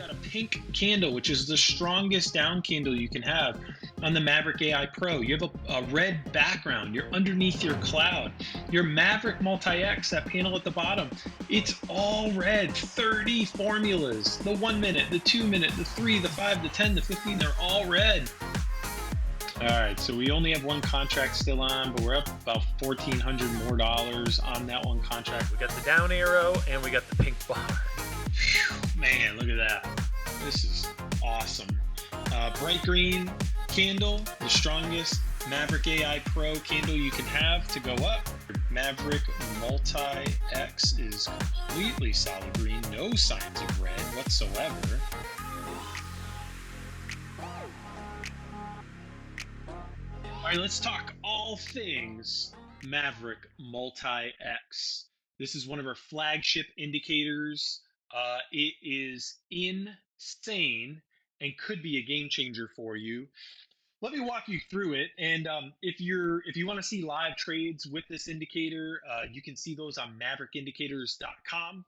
got a pink candle, which is the strongest down candle you can have on the Maverick AI Pro. You have a red background. You're underneath your cloud. Your Maverick Multi-X, that panel at the bottom, it's all red. 30 formulas. The 1 minute, the 2 minute, the 3, the 5, the 10, the 15, they're all red. All right, so we only have one contract still on, but we're up about $1,400 more on that one contract. We got the down arrow and we got the pink bar. Whew, man, look at that. This is awesome. Bright green candle, the strongest Maverick AI Pro candle you can have to go up. Maverick Multi-X is completely solid green, no signs of red whatsoever. All right, let's talk all things Maverick Multi-X. This is one of our flagship indicators. It is insane and could be a game changer for you. Let me walk you through it. And if you want to see live trades with this indicator, you can see those on maverickindicators.com.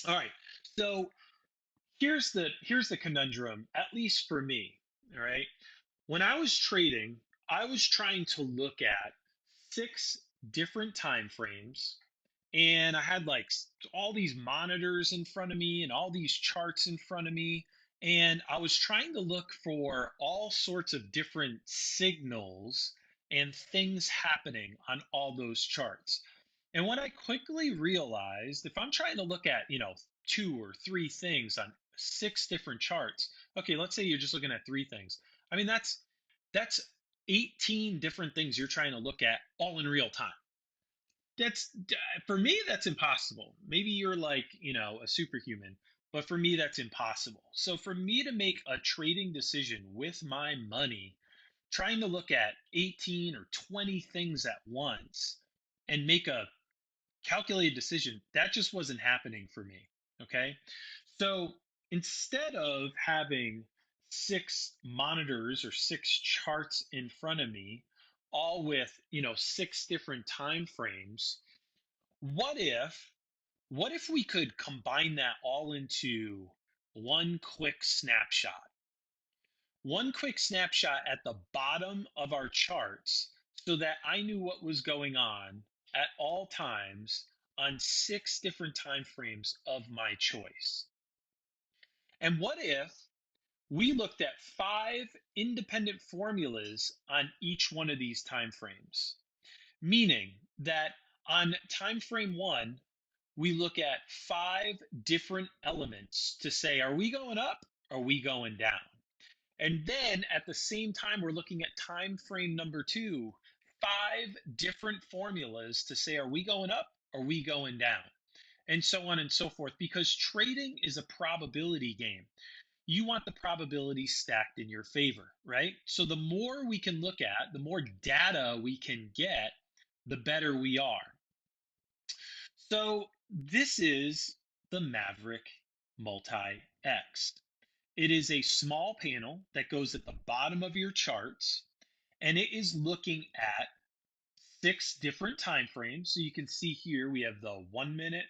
All right, so here's the conundrum, at least for me. All right, when I was trading, I was trying to look at 6 different time frames, and I had like all these monitors in front of me and all these charts in front of me, and I was trying to look for all sorts of different signals and things happening on all those charts. And what I quickly realized, if I'm trying to look at, 2 or 3 things on 6 different charts, okay, let's say you're just looking at 3 things. I mean, that's 18 different things you're trying to look at all in real time. That's, for me, that's impossible. Maybe you're like, a superhuman, but for me, that's impossible. So for me to make a trading decision with my money, trying to look at 18 or 20 things at once and make a calculated decision, that just wasn't happening for me. Okay. So instead of having 6 monitors or 6 charts in front of me, all with, 6 different time frames, what if we could combine that all into one quick snapshot? One quick snapshot at the bottom of our charts so that I knew what was going on at all times on 6 different time frames of my choice. And what if we looked at 5 independent formulas on each one of these time frames? Meaning that on time frame 1, we look at 5 different elements to say, are we going up? Are we going down? And then at the same time, we're looking at time frame number 2, 5 different formulas to say, are we going up? Are we going down? And so on and so forth, because trading is a probability game. You want the probability stacked in your favor, right? So the more we can look at, the more data we can get, the better we are. So this is the Maverick Multi-X. It is a small panel that goes at the bottom of your charts, and it is looking at 6 different time frames. So you can see here we have the 1 minute,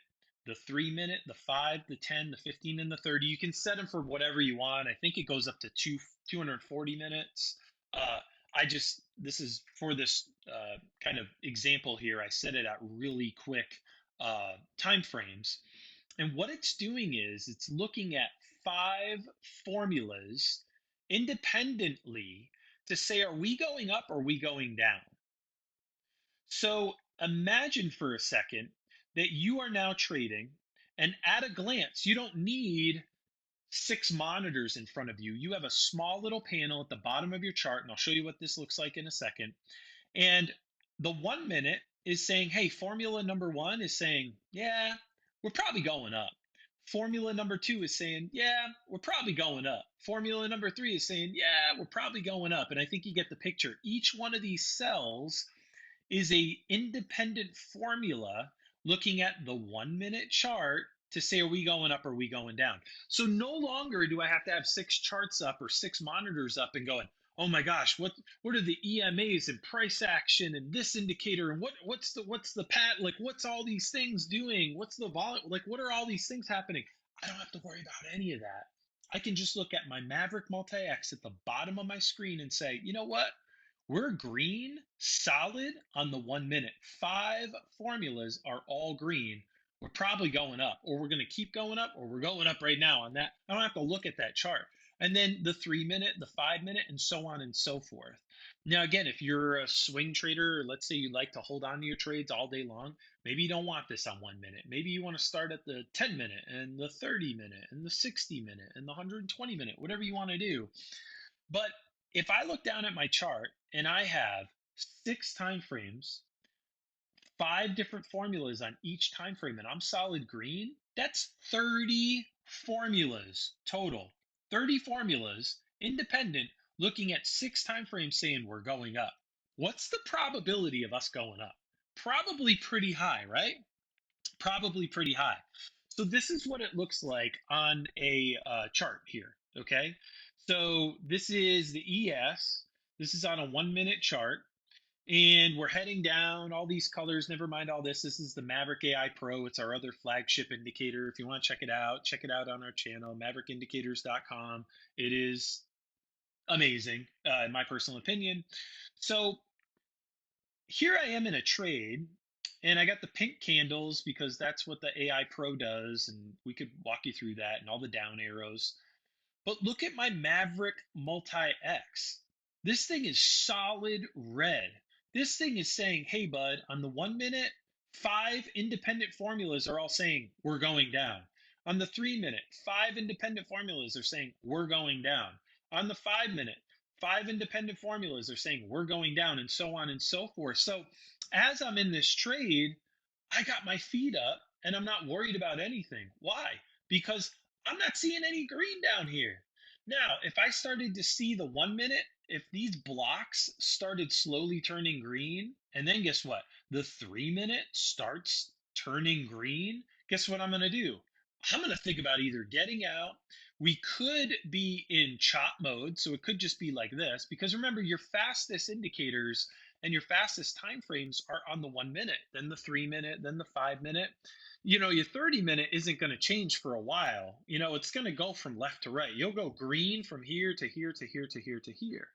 the 3 minute, the 5, the 10, the 15, and the 30. You can set them for whatever you want. I think it goes up to 240 minutes. This is for this kind of example here, I set it at really quick time frames. And what it's doing is it's looking at 5 formulas independently to say, are we going up or are we going down? So imagine for a second that you are now trading, and at a glance, you don't need 6 monitors in front of you. You have a small little panel at the bottom of your chart, and I'll show you what this looks like in a second. And the 1 minute is saying, hey, formula number 1 is saying, yeah, we're probably going up. Formula number 2 is saying, yeah, we're probably going up. Formula number 3 is saying, yeah, we're probably going up. And I think you get the picture. Each one of these cells is a independent formula looking at the 1 minute chart to say, are we going up or are we going down? So no longer do I have to have 6 charts up or 6 monitors up and going, oh my gosh, what are the EMAs and price action and this indicator and what's the pat, like what's all these things doing? What's the volume? Like what are all these things happening? I don't have to worry about any of that. I can just look at my Maverick Multi-X at the bottom of my screen and say, you know what? We're green, solid on the 1 minute. 5 formulas are all green. We're probably going up, or we're going to keep going up, or we're going up right now on that. I don't have to look at that chart. And then the 3 minute, the 5 minute, and so on and so forth. Now, again, if you're a swing trader, or let's say you like to hold on to your trades all day long, maybe you don't want this on 1 minute. Maybe you want to start at the 10 minute and the 30 minute and the 60 minute and the 120 minute, whatever you want to do. But if I look down at my chart and I have 6 time frames, 5 different formulas on each time frame, and I'm solid green, that's 30 formulas total. 30 formulas, independent, looking at 6 time frames saying we're going up. What's the probability of us going up? Probably pretty high, right? Probably pretty high. So this is what it looks like on a chart here, okay? So this is the ES. This is on a 1 minute chart. And we're heading down all these colors. Never mind all this. This is the Maverick AI Pro. It's our other flagship indicator. If you want to check it out on our channel, maverickindicators.com. It is amazing, in my personal opinion. So here I am in a trade, and I got the pink candles because that's what the AI Pro does, and we could walk you through that and all the down arrows. But look at my Maverick Multi-X. This thing is solid red. This thing is saying, hey, bud, on the 1 minute, 5 independent formulas are all saying we're going down. On the 3 minute, 5 independent formulas are saying we're going down. On the 5 minute, 5 independent formulas are saying we're going down, and so on and so forth. So as I'm in this trade, I got my feet up and I'm not worried about anything. Why? Because I'm not seeing any green down here. Now, if I started to see the 1 minute, if these blocks started slowly turning green, and then guess what? The 3 minute starts turning green, guess what I'm going to do? I'm going to think about either getting out. We could be in chop mode, so it could just be like this, because remember, your fastest indicators and your fastest time frames are on the 1 minute, then the 3 minute, then the 5 minute. Your 30 minute isn't going to change for a while. It's going to go from left to right. You'll go green from here to here to here to here to here.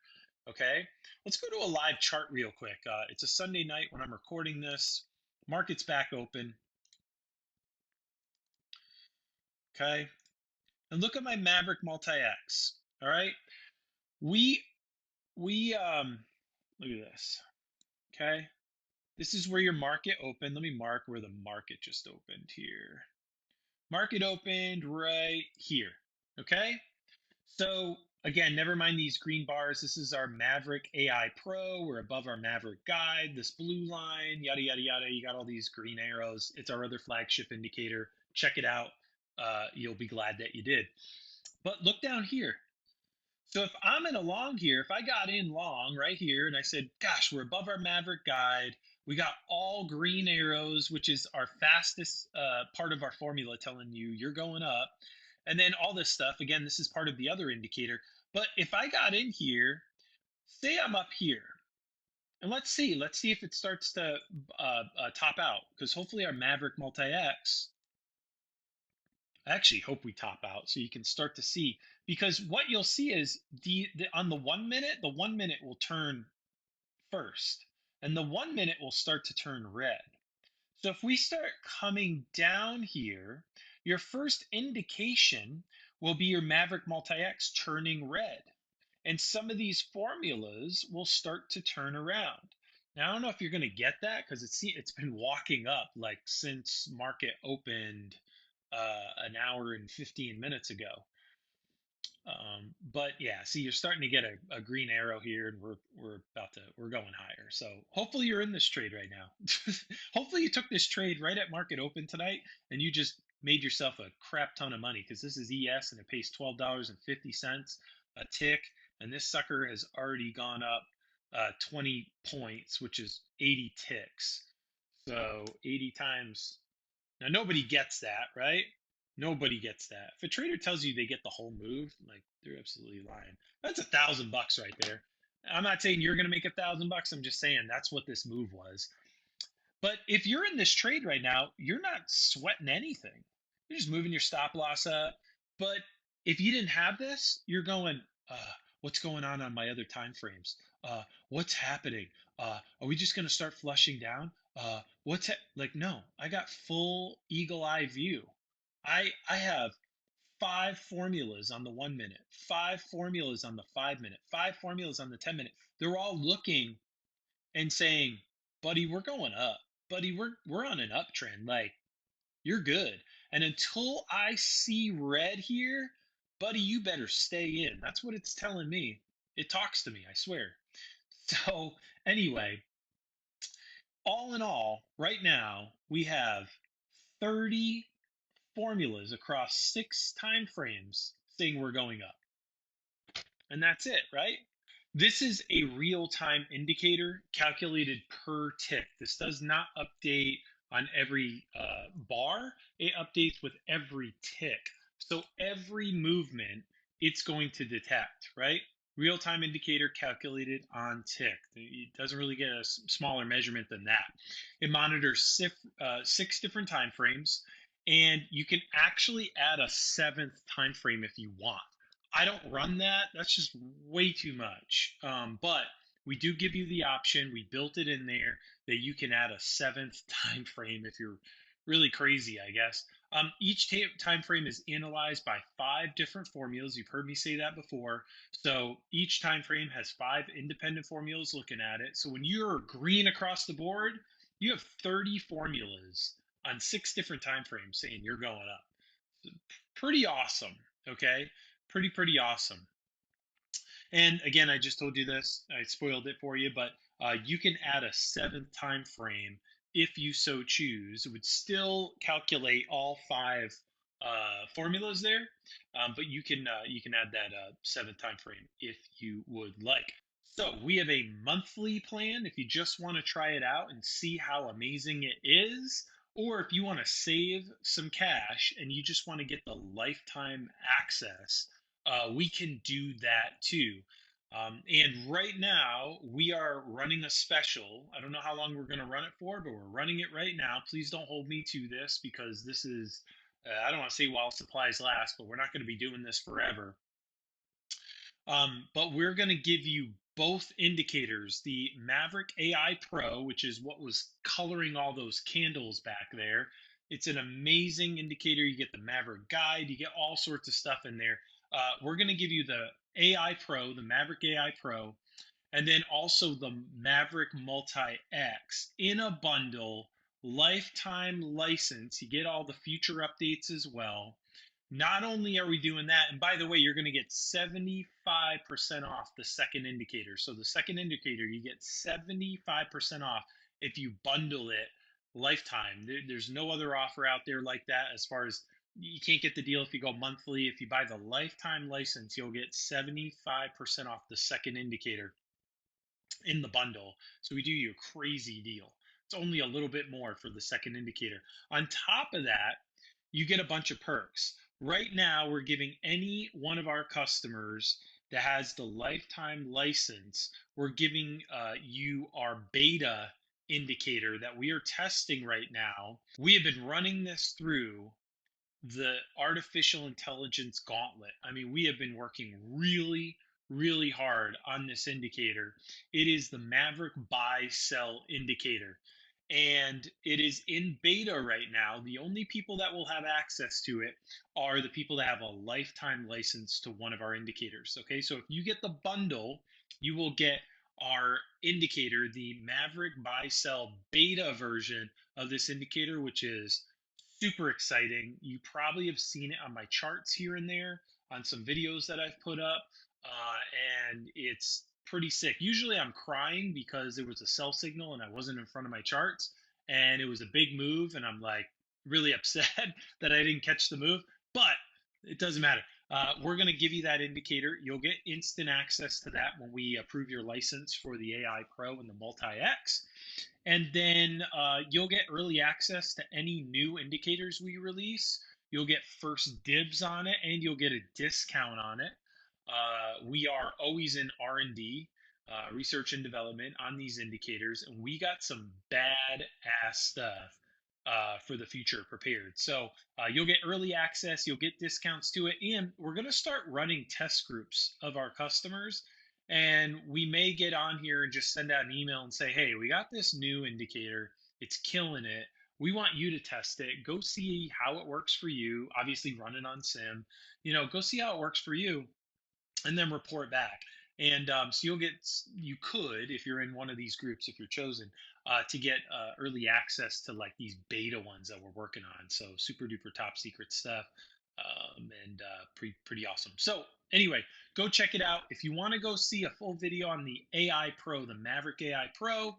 Okay, let's go to a live chart real quick. It's a Sunday night when I'm recording this. Market's back open. Okay, and look at my Maverick Multi-X. All right, we look at this. Okay, this is where your market opened. Let me mark where the market just opened here. Market opened right here. Okay, so again, never mind these green bars. This is our Maverick AI Pro. We're above our Maverick guide. This blue line, yada yada yada. You got all these green arrows. It's our other flagship indicator. Check it out. You'll be glad that you did. But look down here. So if I'm in a long here, if I got in long right here and I said, gosh, we're above our Maverick guide, we got all green arrows, which is our fastest part of our formula telling you you're going up. And then all this stuff, again, this is part of the other indicator. But if I got in here, say I'm up here, and let's see if it starts to top out, because hopefully our Maverick Multi-X, I actually hope we top out so you can start to see, because what you'll see is on the 1 minute, the 1 minute will turn first and the 1 minute will start to turn red. So if we start coming down here, your first indication will be your Maverick Multi-X turning red. And some of these formulas will start to turn around. Now, I don't know if you're going to get that because it's been walking up like since market opened an hour and 15 minutes ago. But yeah, see, you're starting to get a green arrow here, and we're going higher. So hopefully you're in this trade right now. Hopefully you took this trade right at market open tonight, and you just made yourself a crap ton of money, because this is ES and it pays $12.50 a tick, and this sucker has already gone up 20 points, which is 80 ticks. So 80 times. Now, nobody gets that, right? Nobody gets that. If a trader tells you they get the whole move, like, they're absolutely lying. That's $1,000 right there. I'm not saying you're going to make $1,000. I'm just saying that's what this move was. But if you're in this trade right now, you're not sweating anything. You're just moving your stop loss up. But If you didn't have this, you're going, what's going on my other time frames? What's happening? Are we just going to start flushing down? Like, no, I got full eagle eye view. I have 5 formulas on the 1 minute, 5 formulas on the 5 minute, 5 formulas on the 10 minute. They're all looking and saying, buddy, we're going up. Buddy, we're on an uptrend. Like, you're good. And until I see red here, buddy, you better stay in. That's what it's telling me. It talks to me, I swear. So, anyway, all in all, right now, we have 30 formulas across 6 time frames saying we're going up. And that's it, right? This is a real-time indicator calculated per tick. This does not update on every bar. It updates with every tick. So every movement, it's going to detect, right? Real-time indicator calculated on tick. It doesn't really get a smaller measurement than that. It monitors 6 different time frames, and you can actually add a 7th time frame if you want. I don't run that. That's just way too much. But we do give you the option. We built it in there that you can add a 7th time frame if you're really crazy, I guess. Each time frame is analyzed by 5 different formulas. You've heard me say that before. So each time frame has 5 independent formulas looking at it. So when you're green across the board, you have 30 formulas on 6 different time frames saying you're going up. Pretty awesome. Okay, pretty awesome. And again, I just told you this, I spoiled it for you, but you can add a 7th time frame if you so choose. It would still calculate all 5 formulas there, but you can add that 7th time frame if you would like. So we have a monthly plan if you just want to try it out and see how amazing it is, or if you want to save some cash and you just want to get the lifetime access, we can do that too. And right now, we are running a special. I don't know how long we're going to run it for, but we're running it right now. Please don't hold me to this because this is, I don't want to say while supplies last, but we're not going to be doing this forever. But we're going to give you both indicators, the Maverick AI Pro, which is what was coloring all those candles back there. It's an amazing indicator. You get the Maverick guide, you get all sorts of stuff in there. We're going to give you the AI Pro, the Maverick AI Pro, and then also the Maverick Multi-X in a bundle, lifetime license. You get all the future updates as well. Not only are we doing that, and by the way, you're going to get 75% off the second indicator. So the second indicator, you get 75% off if you bundle it lifetime. There's no other offer out there like that. As far as, you can't get the deal if you go monthly. If you buy the lifetime license, you'll get 75% off the second indicator in the bundle. So we do you a crazy deal. It's only a little bit more for the second indicator. On top of that, you get a bunch of perks. Right now, we're giving any one of our customers that has the lifetime license, we're giving you our beta indicator that we are testing right now. We have been running this through the artificial intelligence gauntlet. I mean, we have been working really hard on this indicator. It is the Maverick buy sell indicator. And it is in beta right now. The only people that will have access to it are the people that have a lifetime license to one of our indicators. Okay, so if you get the bundle, you will get our indicator, the Maverick buy sell beta version of this indicator, which is super exciting. You probably have seen it on my charts here and there on some videos that I've put up, and it's pretty sick. Usually I'm crying because it was a sell signal and I wasn't in front of my charts, and it was a big move, and I'm like really upset that I didn't catch the move, but it doesn't matter. We're going to give you that indicator. You'll get instant access to that when we approve your license for the AI Pro and the Multi-X. And then you'll get early access to any new indicators we release. You'll get first dibs on it, and you'll get a discount on it. We are always in R&D, research and development on these indicators, and we got some bad ass stuff for the future prepared. So you'll get early access, you'll get discounts to it, and we're going to start running test groups of our customers. And we may get on here and just send out an email and say, hey, we got this new indicator, it's killing it. We want you to test it. Go see how it works for you. Obviously, run it on sim. Go see how it works for you, and then report back. And so you could, if you're in one of these groups, if you're chosen, to get early access to like these beta ones that we're working on. So super duper top secret stuff, and pretty awesome. So anyway, go check it out. If you want to go see a full video on the AI Pro, the Maverick AI Pro,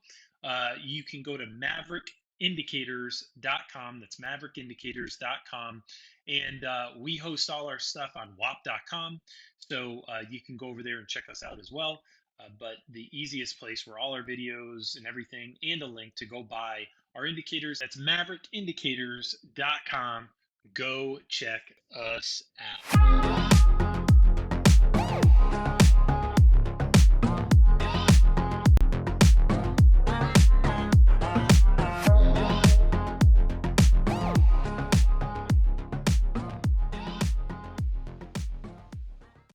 you can go to maverickindicators.com. That's maverickindicators.com. And we host all our stuff on wap.com. So you can go over there and check us out as well. But the easiest place where all our videos and everything, and a link to go buy our indicators, that's maverickindicators.com. Go check us out.